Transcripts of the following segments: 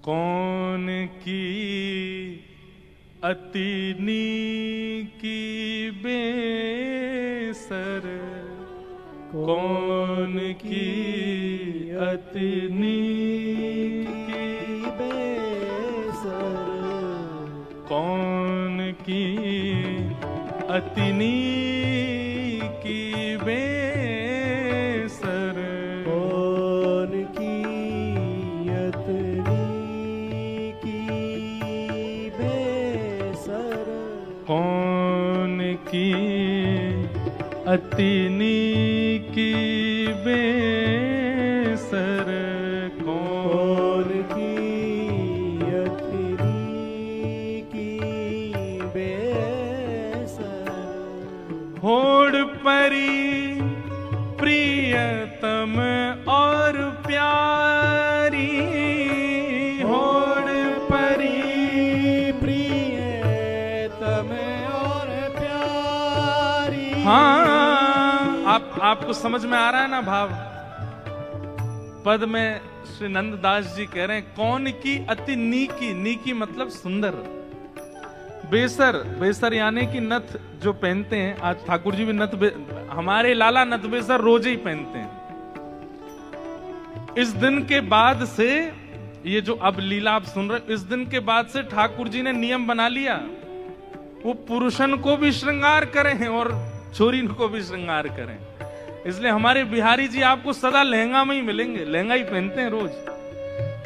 कौन की अति नीकी बेसर, कौन की अति नीकी बेसर, कौन की अति नीकी बेसर, कौन की अति नीकी बेसर, कौन की अति नीकी बेसर, कौन की अति नीकी बेसर, होड़ परी प्रियतम और प्यारी, होड़ परी प्रियतम और प्यारी। हाँ, आपको समझ में आ रहा है ना भाव? पद में श्री नंददास जी कह रहे हैं कौन की अति नीकी, नीकी मतलब सुंदर, बेसर, बेसर यानी कि नथ जो पहनते हैं। आज ठाकुर जी भी नथ, हमारे लाला नथ बेसर रोज ही पहनते हैं। इस दिन के बाद से, ये जो अब लीला आप सुन रहे, इस दिन के बाद से ठाकुर जी ने नियम बना लिया, वो पुरुषन को भी श्रृंगार करें और छोरी को भी श्रृंगार करें। इसलिए हमारे बिहारी जी आपको सदा लहंगा में ही मिलेंगे, लहंगा ही पहनते हैं रोज।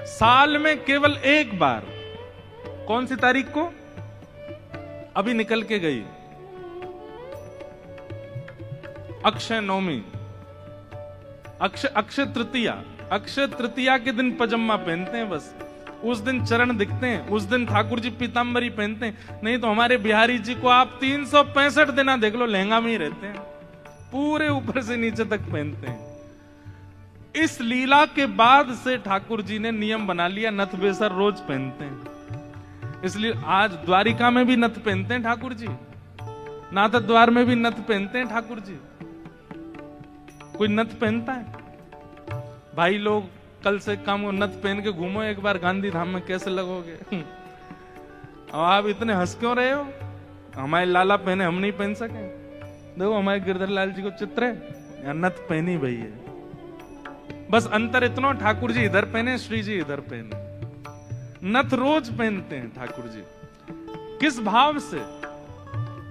साल में केवल एक बार, कौन सी तारीख को अभी निकल के गई, अक्षय नवमी, अक्षय तृतीया, अक्षय तृतीया के दिन पजामा पहनते हैं बस। उस दिन चरण दिखते हैं, उस दिन ठाकुर जी पीतांबरी पहनते हैं। नहीं तो हमारे बिहारी जी को आप 365 दिन देख लो, लहंगा में ही रहते हैं, पूरे ऊपर से नीचे तक पहनते हैं। इस लीला के बाद से ठाकुर जी ने नियम बना लिया, नथ बेसर रोज पहनते हैं। इसलिए आज द्वारिका में भी नथ पहनते हैं ठाकुर जी, नाथ द्वार में भी नथ पहनते हैं ठाकुर जी। कोई नथ पहनता है? भाई लोग कल से काम नथ पहन के घूमो एक बार गांधी धाम में, कैसे लगोगे? अब आप इतने हंस क्यों रहे हो? हमारे लाला पहने, हम नहीं पहन सके? देखो हमारे गिरधर लाल जी को चित्र है, या नथ पहनी भई है। बस अंतर इतना, ठाकुर जी इधर पहने, श्री जी इधर पहने। नथ रोज पहनते हैं ठाकुर जी। किस भाव से?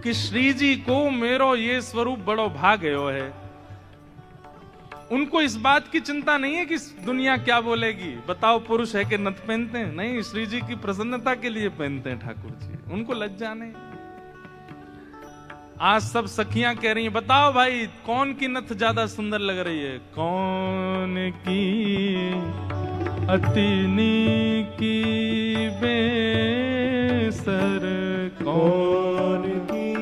कि श्री जी को मेरो ये स्वरूप बड़ो भाग्यो है। उनको इस बात की चिंता नहीं है कि दुनिया क्या बोलेगी, बताओ पुरुष है कि नथ पहनते हैं। नहीं, श्री जी की प्रसन्नता के लिए पहनते हैं ठाकुर जी, उनको लज्जा नहीं। आज सब सखियां कह रही हैं, बताओ भाई कौन की नथ ज्यादा सुंदर लग रही है? कौन की अति नीकी बेसर, कौन की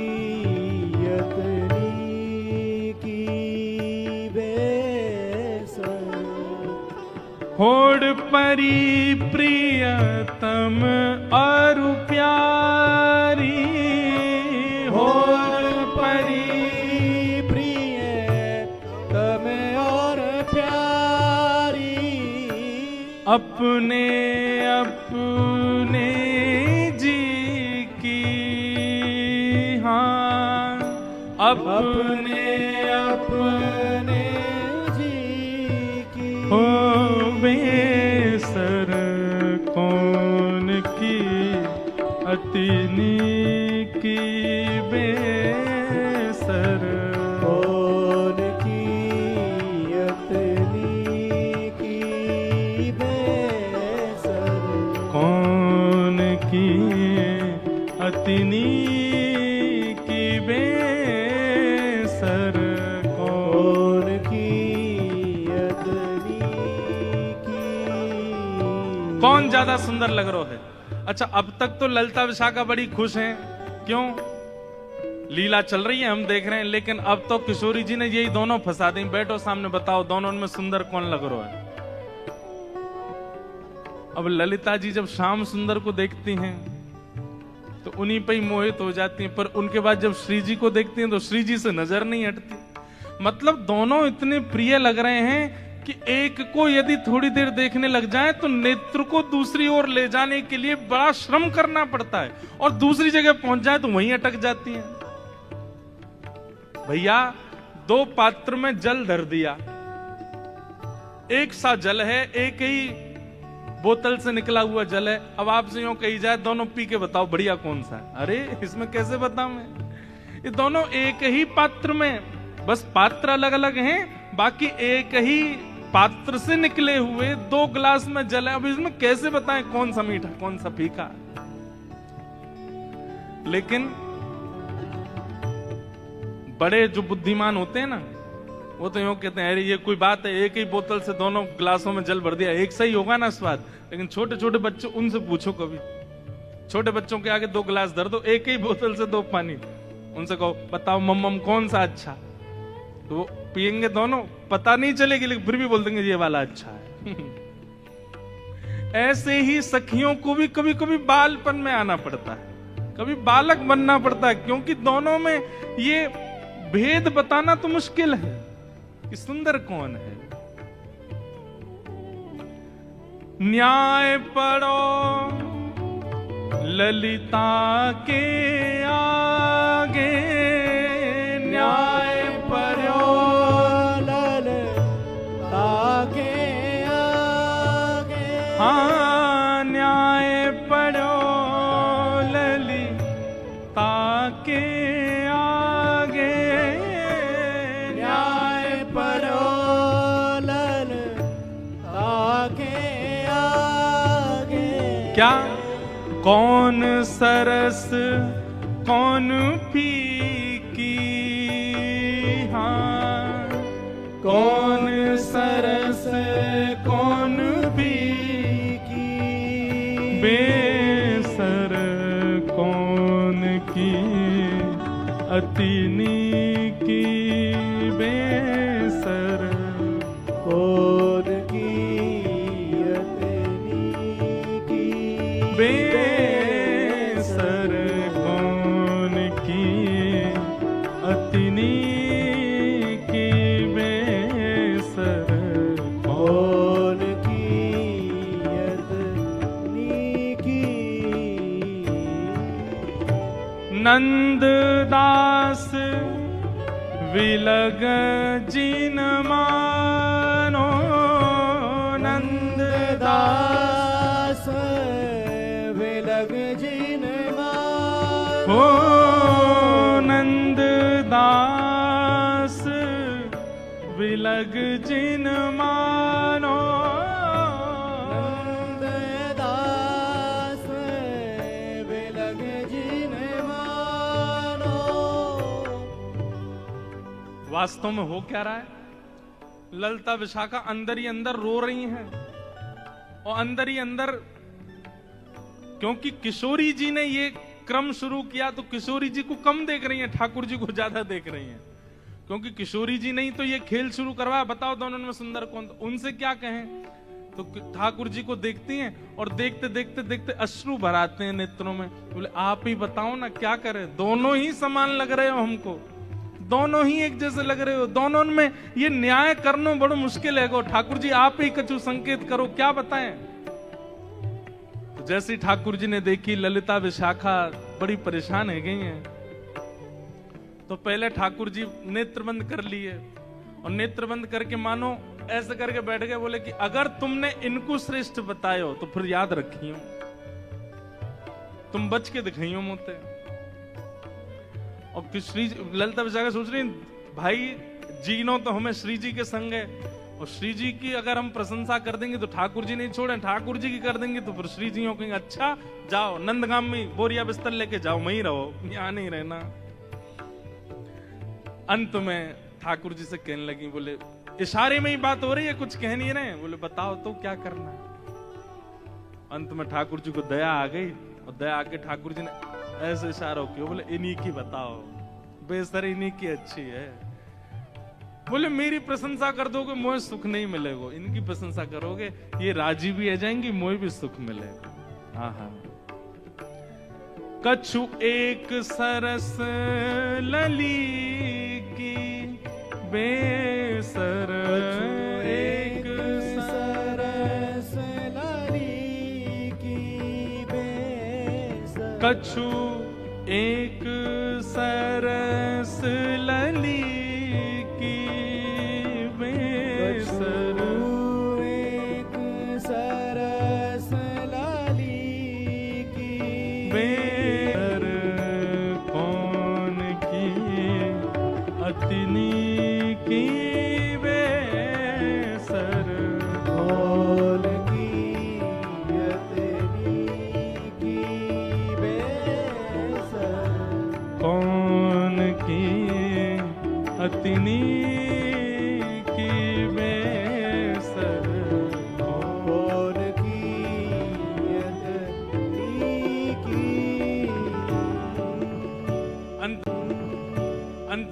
अति नीकी बेसर, होड़ परी प्रियतम और प्यारी, होड़ परी प्रियतम और प्यारी। अपने अपने जी की, हाँ अपने अपने जी की हो बेसर, कौन की अति नीकी बेसर, कौन की अति नीकी बेसर, कौन की अति नीकी बेसर, कौन की अति नीकी। कौन ज्यादा सुंदर लग रहा है? अच्छा, अब तक तो ललिता विशाखा बड़ी खुश हैं, क्यों? लीला चल रही है, हम देख रहे हैं। लेकिन अब तो किशोरी जी ने यही दोनों फंसा दी। बैठो सामने, बताओ दोनों में सुंदर कौन लग रहा है? अब ललिता जी जब श्याम सुंदर को देखती हैं तो उन्हीं पे ही मोहित हो जाती हैं, पर उनके बाद जब श्री जी को देखती हैं तो श्री जी से नजर नहीं हटती। मतलब दोनों इतने प्रिय लग रहे हैं कि एक को यदि थोड़ी देर देखने लग जाए तो नेत्र को दूसरी ओर ले जाने के लिए बड़ा श्रम करना पड़ता है, और दूसरी जगह पहुंच जाए तो वहीं अटक जाती है। भैया 2 पात्र में जल धर दिया, एक सा जल है, एक ही बोतल से निकला हुआ जल है। अब आपसे यूं कही जाए दोनों पी के बताओ बढ़िया कौन सा है, अरे इसमें कैसे बताऊं मैं? ये दोनों एक ही पात्र में, बस पात्र अलग अलग हैं, बाकी एक ही पात्र से निकले हुए 2 गिलास में जल है। अब इसमें कैसे बताएं कौन सा मीठा कौन सा फीका? लेकिन बड़े जो बुद्धिमान होते हैं ना, वो तो यूं कहते हैं अरे ये कोई बात है, एक ही बोतल से दोनों गिलासों में जल भर दिया, एक सही होगा ना स्वाद। लेकिन छोटे छोटे बच्चों, उनसे पूछो कभी, छोटे बच्चों के आगे 2 गिलास धर दो, एक ही बोतल से 2 पानी, उनसे कहो बताओ मम्मम कौन सा अच्छा, तो वो पियेंगे दोनों, पता नहीं चलेगी लेकिन फिर भी बोल देंगे ये वाला अच्छा है। ऐसे ही सखियों को भी कभी कभी बालपन में आना पड़ता है, कभी बालक बनना पड़ता है, क्योंकि दोनों में ये भेद बताना तो मुश्किल है कि सुंदर कौन है। न्याय पढ़ो ललिता के आगे, न्याय पढ़ो ललिता के आगे, हाँ न्याय पढ़ो ललिता के आगे, न्याय पढ़ो ललिता के आगे। क्या कौन सरस कौन फीकी, हाँ कौन सरस कौन फीकी, बेसर कौन की अति नीकी, बेसर कौन की अतनी की, बेसर कौन की अतिनी की, बेसर कौन की अतनी की। नंददास विलग जिन मानो, नंददास दास विलग जिन हो नंददास विलग जिन मानो, दास विलग जिन मानो। वास्तव में हो क्या रहा है? ललिता विशाखा अंदर ही अंदर रो रही हैं, और अंदर ही अंदर, क्योंकि किशोरी जी ने ये क्रम शुरू किया तो किशोरी जी को कम देख रही हैं, ठाकुर जी को ज्यादा देख रही हैं, क्योंकि किशोरी जी नहीं तो ये खेल शुरू करवाया, बताओ दोनों में सुंदर कौन? उनसे क्या कहें? तो ठाकुर जी को देखती हैं और देखते देखते देखते अश्रु भराते हैं नेत्रों में, बोले आप ही बताओ ना क्या करें, दोनों ही समान लग रहे हो हमको, दोनों ही एक जैसे लग रहे हो, दोनों में ये न्याय करना बड़ा मुश्किल है। ठाकुर जी आप ही कछु संकेत करो, क्या बताएं? तो जैसे ठाकुर जी ने देखी ललिता विशाखा बड़ी परेशान है गई हैं, तो पहले ठाकुर जी नेत्र बंद कर लिए, और नेत्र बंद करके मानो ऐसे करके बैठ गए, बोले कि अगर तुमने इनको श्रेष्ठ बतायो तो फिर याद रखियो, तुम बच के दिखाइयो मोते। और श्री ललिता विशाखा सोच रही भाई जीनो तो हमें श्री जी के संग है, और श्री जी की अगर हम प्रशंसा कर देंगे तो ठाकुर जी नहीं छोड़े, ठाकुर जी की कर देंगे तो फिर श्री जी कहेंगे अच्छा जाओ नंदगाम में बोरिया बिस्तर लेके जाओ, वहीं रहो, यहां नहीं रहना। अंत में ठाकुर जी से कहने लगी, बोले इशारे में ही बात हो रही है, कुछ कह नहीं रहे, बोले बताओ तो क्या करना है। अंत में ठाकुर जी को दया आ गई, और दया आके ठाकुर जी ने ऐसे इशारा किया, बोले इन्हीं की बताओ, बेसर इन्हीं की अच्छी है। बोले मेरी प्रशंसा कर दोगे मोहे सुख नहीं मिलेगा, इनकी प्रशंसा करोगे ये राजी भी आ जाएंगी, मोहे भी सुख मिलेगा। हाँ हाँ। कछु एक सरस लली की, बेसर एक कछु एक सरस लली की बेसर एक सरस लाली की बेर कौन की अतिनी की बेसर कौन की यतनी की बेसर कौन की अतिनी की बेसर